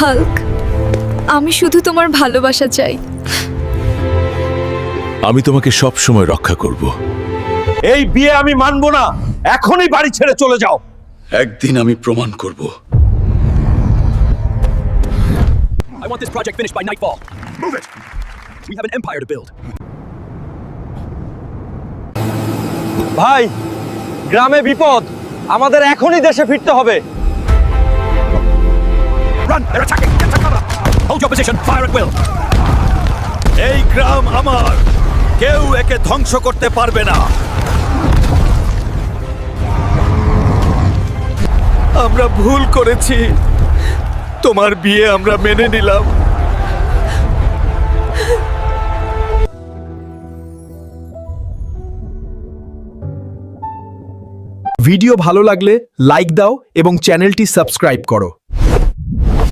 Hulk, আমি শুধু তোমার ভালোবাসা চাই। আমি তোমাকে সব সময় রক্ষা করব। এই বিয়ে আমি মানবো না, এখনই বাড়ি ছেড়ে চলে যাও। একদিন আমি প্রমাণ করব। I want this project finished by nightfall. Move it! We have an empire to build. ভাই, গ্রামে বিপদ, আমাদের এখনই দেশে ফিরতে হবে। Run! They're attacking! Get to cover! Hold your position! Fire at will! এই গ্রাম আমার, কেউ একে ধ্বংস করতে পারবে না। আমরা ভুল করেছি, তোমার বিয়ে আমরা মেনে নিলাম। ভিডিও ভালো লাগলে লাইক দাও এবং চ্যানেলটি সাবস্ক্রাইব করো।